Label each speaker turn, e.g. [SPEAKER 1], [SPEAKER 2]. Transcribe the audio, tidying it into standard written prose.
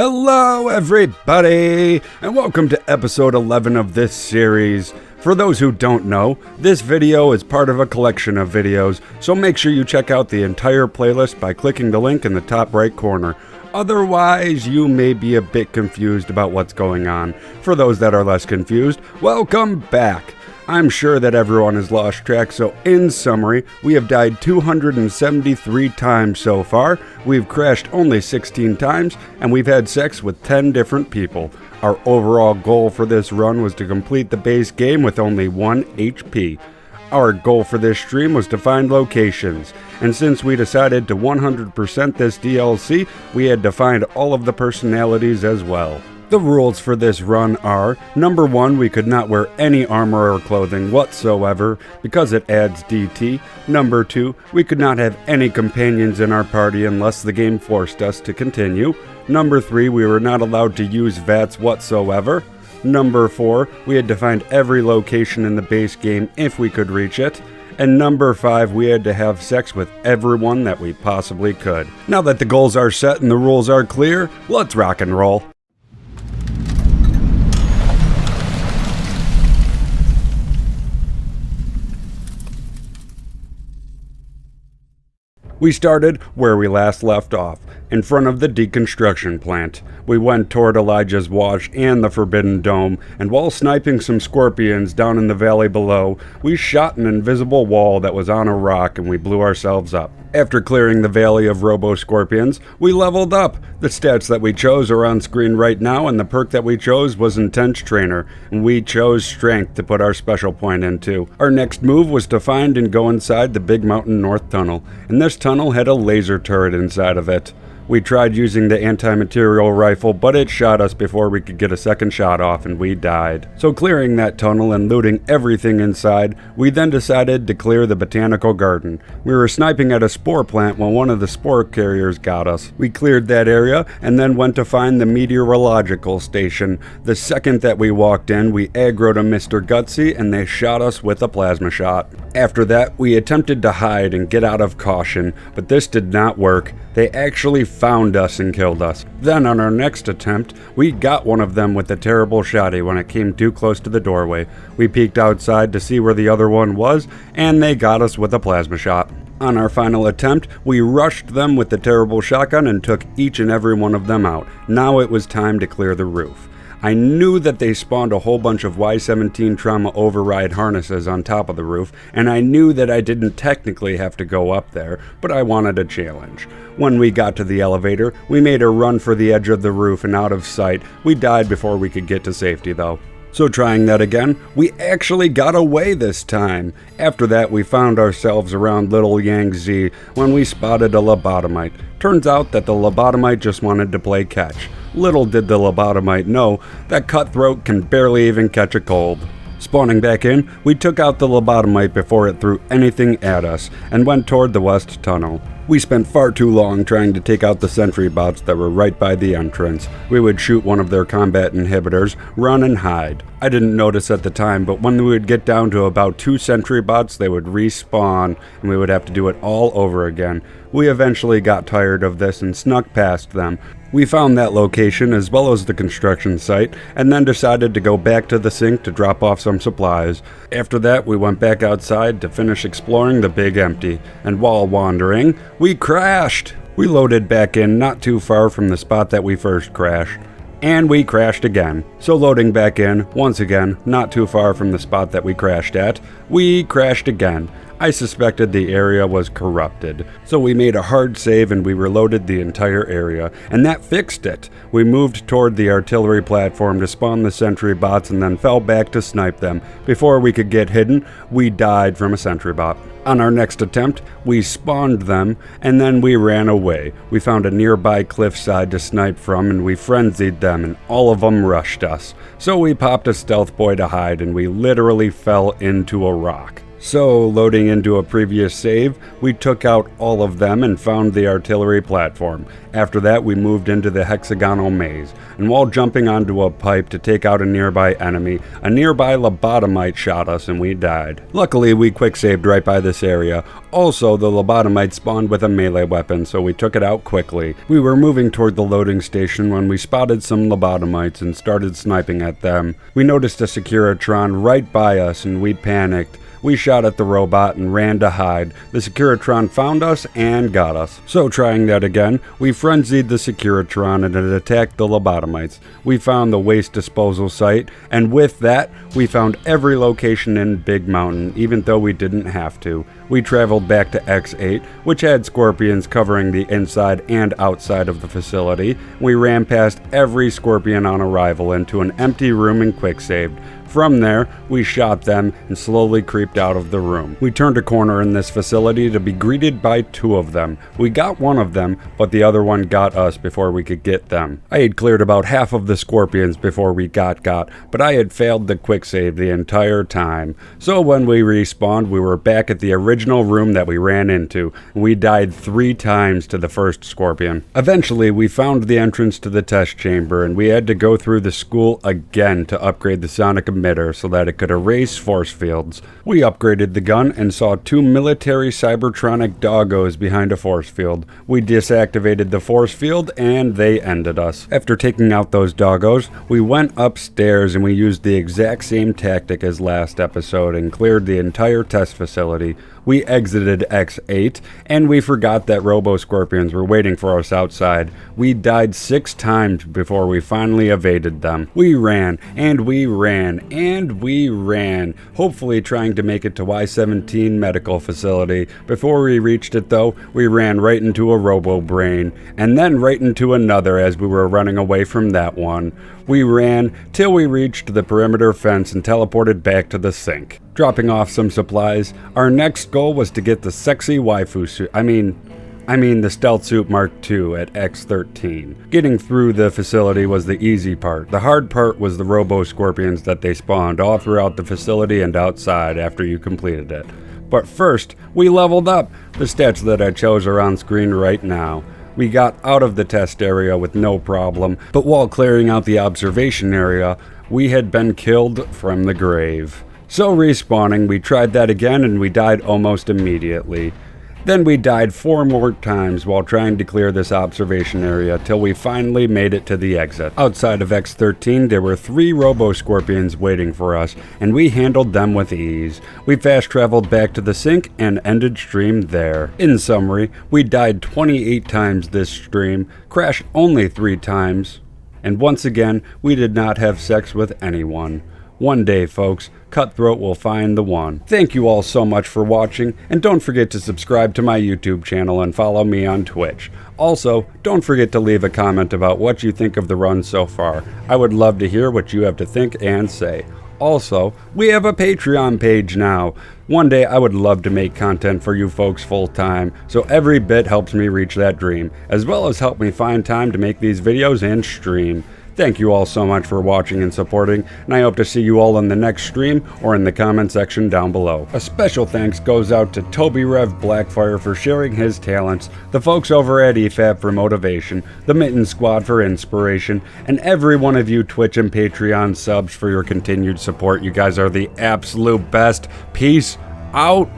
[SPEAKER 1] Hello everybody, and welcome to episode 11 of this series. For those who don't know, this video is part of a collection of videos, so make sure you check out the entire playlist by clicking the link in the top right corner. Otherwise, you may be a bit confused about what's going on. For those that are less confused, welcome back. I'm sure that everyone has lost track, so in summary, we have died 273 times so far, we've crashed only 16 times, and we've had sex with 10 different people. Our overall goal for this run was to complete the base game with only 1 HP. Our goal for this stream was to find locations, and since we decided to 100% this DLC, we had to find all of the personalities as well. The rules for this run are, number 1, we could not wear any armor or clothing whatsoever because it adds DT. Number 2, we could not have any companions in our party unless the game forced us to continue. Number 3, we were not allowed to use VATS whatsoever. Number 4, we had to find every location in the base game if we could reach it. And number 5, we had to have sex with everyone that we possibly could. Now that the goals are set and the rules are clear, let's rock and roll. We started where we last left off, in front of the deconstruction plant. We went toward Elijah's Wash and the Forbidden Dome, and while sniping some scorpions down in the valley below, we shot an invisible wall that was on a rock and we blew ourselves up. After clearing the valley of robo-scorpions, we leveled up. The stats that we chose are on screen right now, and the perk that we chose was Intense Trainer, and we chose Strength to put our special point into. Our next move was to find and go inside the Big Mountain North Tunnel, and this tunnel had a laser turret inside of it. We tried using the anti-material rifle, but it shot us before we could get a second shot off and we died. So clearing that tunnel and looting everything inside, we then decided to clear the botanical garden. We were sniping at a spore plant when one of the spore carriers got us. We cleared that area and then went to find the meteorological station. The second that we walked in, we aggroed a Mr. Gutsy and they shot us with a plasma shot. After that, we attempted to hide and get out of caution, but this did not work. They actually found us and killed us. Then on our next attempt, we got one of them with a terrible shotty when it came too close to the doorway. We peeked outside to see where the other one was, and they got us with a plasma shot. On our final attempt, we rushed them with the terrible shotgun and took each and every one of them out. Now it was time to clear the roof. I knew that they spawned a whole bunch of Y-17 trauma override harnesses on top of the roof, and I knew that I didn't technically have to go up there, but I wanted a challenge. When we got to the elevator, we made a run for the edge of the roof and out of sight. We died before we could get to safety though. So trying that again, we actually got away this time. After that, we found ourselves around Little Yangtze when we spotted a lobotomite. Turns out that the lobotomite just wanted to play catch. Little did the lobotomite know that Cutthroat can barely even catch a cold. Spawning back in, we took out the lobotomite before it threw anything at us and went toward the west tunnel. We spent far too long trying to take out the sentry bots that were right by the entrance. We would shoot one of their combat inhibitors, run and hide. I didn't notice at the time, but when we would get down to about 2 sentry bots, they would respawn and we would have to do it all over again. We eventually got tired of this and snuck past them. We found that location as well as the construction site and then decided to go back to the sink to drop off some supplies. After that, we went back outside to finish exploring the Big Empty, and while wandering, we crashed! We loaded back in not too far from the spot that we first crashed. And we crashed again. So loading back in, once again, not too far from the spot that we crashed at, we crashed again. I suspected the area was corrupted, so we made a hard save and we reloaded the entire area, and that fixed it. We moved toward the artillery platform to spawn the sentry bots and then fell back to snipe them. Before we could get hidden, we died from a sentry bot. On our next attempt, we spawned them, and then we ran away. We found a nearby cliffside to snipe from, and we frenzied them, and all of them rushed us. So we popped a stealth boy to hide, and we literally fell into a rock. So, loading into a previous save, we took out all of them and found the artillery platform. After that, we moved into the hexagonal maze, and while jumping onto a pipe to take out a nearby enemy, a nearby lobotomite shot us and we died. Luckily, we quick saved right by this area. Also, the lobotomite spawned with a melee weapon, so we took it out quickly. We were moving toward the loading station when we spotted some lobotomites and started sniping at them. We noticed a Securitron right by us and we panicked. We shot at the robot and ran to hide. The Securitron found us and got us. So trying that again, we frenzied the Securitron and it attacked the lobotomites. We found the waste disposal site, and with that, we found every location in Big Mountain, even though we didn't have to. We traveled back to X8, which had scorpions covering the inside and outside of the facility. We ran past every scorpion on arrival into an empty room and quick saved. From there, we shot them and slowly creeped out of the room. We turned a corner in this facility to be greeted by two of them. We got one of them, but the other one got us before we could get them. I had cleared about half of the scorpions before we got, but I had failed the quick save the entire time. So when we respawned, we were back at the original room that we ran into, and we died 3 times to the first scorpion. Eventually, we found the entrance to the test chamber, and we had to go through the school again to upgrade the sonic emitter so that it could erase force fields. We upgraded the gun and saw 2 military cybertronic doggos behind a force field. We deactivated the force field and they ended us. After taking out those doggos, we went upstairs and we used the exact same tactic as last episode and cleared the entire test facility. We exited X8 and we forgot that robo-scorpions were waiting for us outside. We died 6 times before we finally evaded them. We ran and we ran and we ran, hopefully trying to make it to Y17 medical facility. Before we reached it though, we ran right into a robo-brain and then right into another as we were running away from that one. We ran till we reached the perimeter fence and teleported back to the sink. Dropping off some supplies, our next goal was to get the sexy waifu suit, I mean the Stealth Suit Mark II at X13. Getting through the facility was the easy part. The hard part was the robo-scorpions that they spawned all throughout the facility and outside after you completed it. But first, we leveled up. The stats that I chose are on screen right now. We got out of the test area with no problem, but while clearing out the observation area, we had been killed from the grave. So respawning, we tried that again and we died almost immediately. Then we died 4 more times while trying to clear this observation area till we finally made it to the exit. Outside of X13, there were 3 robo-scorpions waiting for us, and we handled them with ease. We fast traveled back to the sink and ended stream there. In summary, we died 28 times this stream, crashed only 3 times, and once again, we did not have sex with anyone. One day, folks, Cutthroat will find the one. Thank you all so much for watching, and don't forget to subscribe to my YouTube channel and follow me on Twitch. Also, don't forget to leave a comment about what you think of the run so far. I would love to hear what you have to think and say. Also, we have a Patreon page now. One day I would love to make content for you folks full time, so every bit helps me reach that dream, as well as help me find time to make these videos and stream. Thank you all so much for watching and supporting, and I hope to see you all in the next stream or in the comment section down below. A special thanks goes out to tobirevblackfire for sharing his talents, the folks over at EFAP for motivation, the Mitton squad for inspiration, and every one of you Twitch and Patreon subs for your continued support. You guys are the absolute best. Peace out.